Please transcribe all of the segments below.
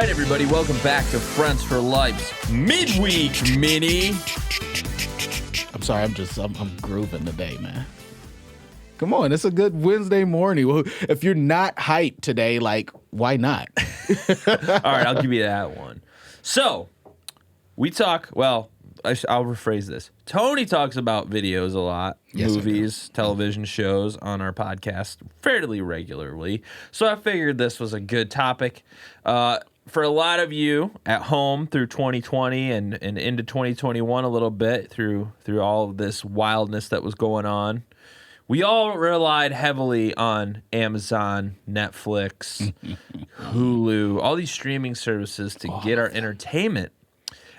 right, everybody, welcome back to Friends for Life's Midweek Mini. I'm sorry, I'm grooving today, man. Come on, it's a good Wednesday morning. Well, if you're not hyped today, like, why not? All right, I'll give you that one. So, we talk, well, I'll rephrase this. Tony talks about videos a lot, Yes, movies, television shows on our podcast fairly regularly. So I figured this was a good topic. For a lot of you at home through 2020 and into 2021 a little bit through all of this wildness that was going on, we all relied heavily on Amazon, Netflix, Hulu, all these streaming services to get our entertainment.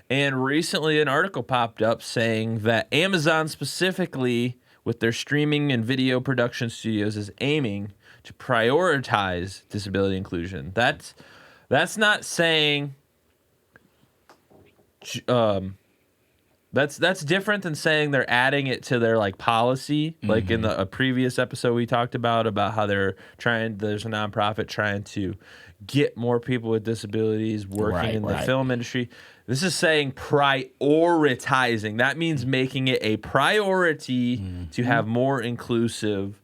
And recently an article popped up saying that Amazon specifically, with their streaming and video production studios, is aiming to prioritize disability inclusion. That's not saying that's different than saying they're adding it to their like policy. Like in a previous episode we talked about how there's a nonprofit trying to get more people with disabilities working in the film industry. This is saying prioritizing. That means making it a priority to have more inclusive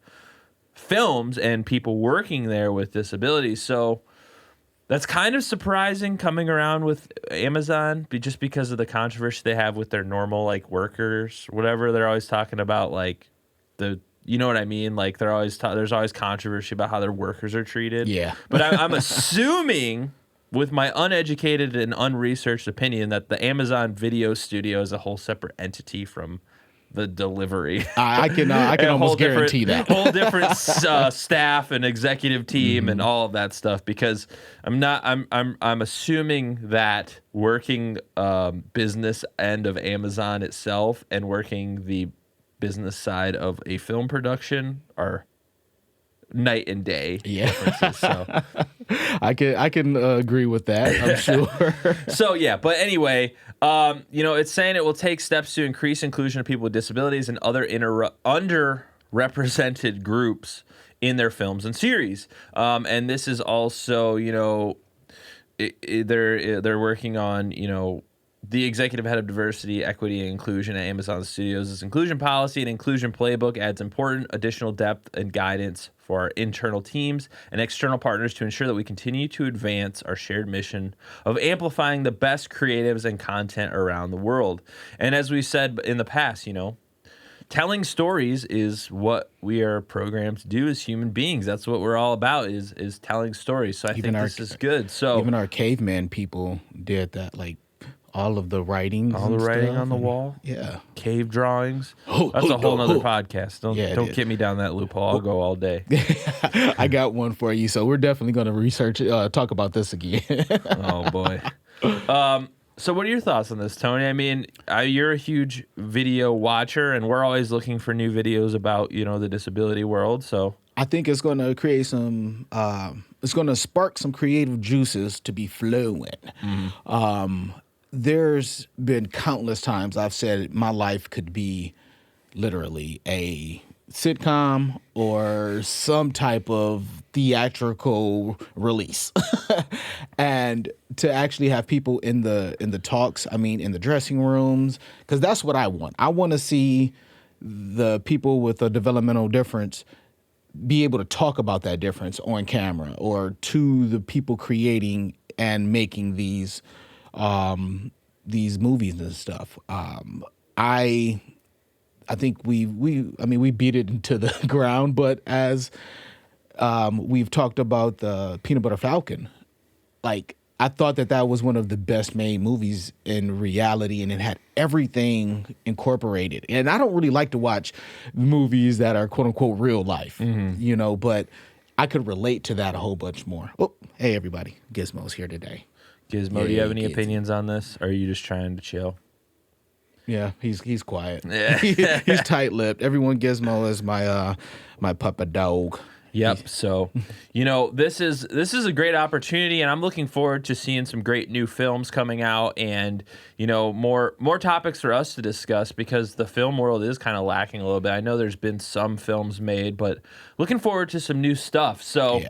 films and people working there with disabilities. So that's kind of surprising coming around with Amazon, just because of the controversy they have with their normal like workers, whatever. They're always talking about like you know what I mean? Like there's always controversy about how their workers are treated. Yeah. But I'm assuming, with my uneducated and unresearched opinion, that the Amazon Video Studio is a whole separate entity from the delivery. I can almost guarantee that. Whole different staff and executive team and all of that stuff, because I'm assuming that working business end of Amazon itself and working the business side of a film production are night and day differences. So I can agree with that, I'm sure. So yeah, but anyway, it's saying it will take steps to increase inclusion of people with disabilities and other underrepresented groups in their films and series. And this is also, they're working on, the executive head of diversity, equity, and inclusion at Amazon Studios' inclusion policy and inclusion playbook adds important additional depth and guidance for our internal teams and external partners to ensure that we continue to advance our shared mission of amplifying the best creatives and content around the world. And as we said in the past, telling stories is what we are programmed to do as human beings. That's what we're all about, is telling stories. So I think this is good. So even our caveman people did that, like all of the writings, all the writing on the wall, cave drawings. That's a whole nother podcast. Don't get me down that loophole. I'll go all day. I got one for you, so we're definitely going to talk about this again. Oh boy. So what are your thoughts on this, Tony? I mean, you're a huge video watcher, and we're always looking for new videos about the disability world. So I think it's going to create some. It's going to spark some creative juices to be flowing. There's been countless times I've said my life could be literally a sitcom or some type of theatrical release. And to actually have people in the talks, in the dressing rooms, because that's what I want. I want to see the people with a developmental difference be able to talk about that difference on camera, or to the people creating and making these movies and stuff. I think we beat it into the ground, but as we've talked about the Peanut Butter Falcon, like I thought that was one of the best made movies in reality, and it had everything incorporated. And I don't really like to watch movies that are quote unquote real life, but I could relate to that a whole bunch more. Oh, hey everybody, Gizmo's here today. Gizmo, do you have any opinions on this? Or are you just trying to chill? Yeah, he's quiet. He's tight-lipped. Everyone, Gizmo is my puppet dog. Yep. So, this is a great opportunity, and I'm looking forward to seeing some great new films coming out, and more topics for us to discuss, because the film world is kind of lacking a little bit. I know there's been some films made, but looking forward to some new stuff. So,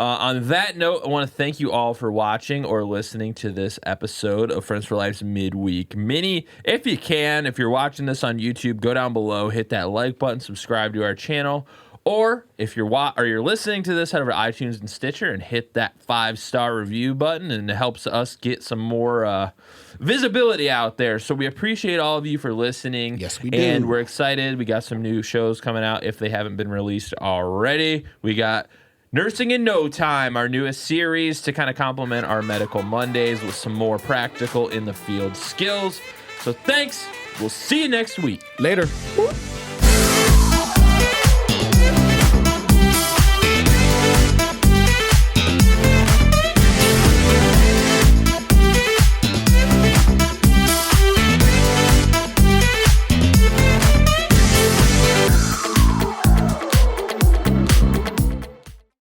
On that note, I want to thank you all for watching or listening to this episode of Friends for Life's Midweek Mini. If you can, if you're watching this on YouTube, go down below, hit that like button, subscribe to our channel. Or if you're listening to this, head over to iTunes and Stitcher and hit that 5-star review button, and it helps us get some more visibility out there. So we appreciate all of you for listening. Yes, we do. And we're excited. We got some new shows coming out if they haven't been released already. We got Nursing in No Time, our newest series to kind of complement our Medical Mondays with some more practical in the field skills. So thanks. We'll see you next week. Later.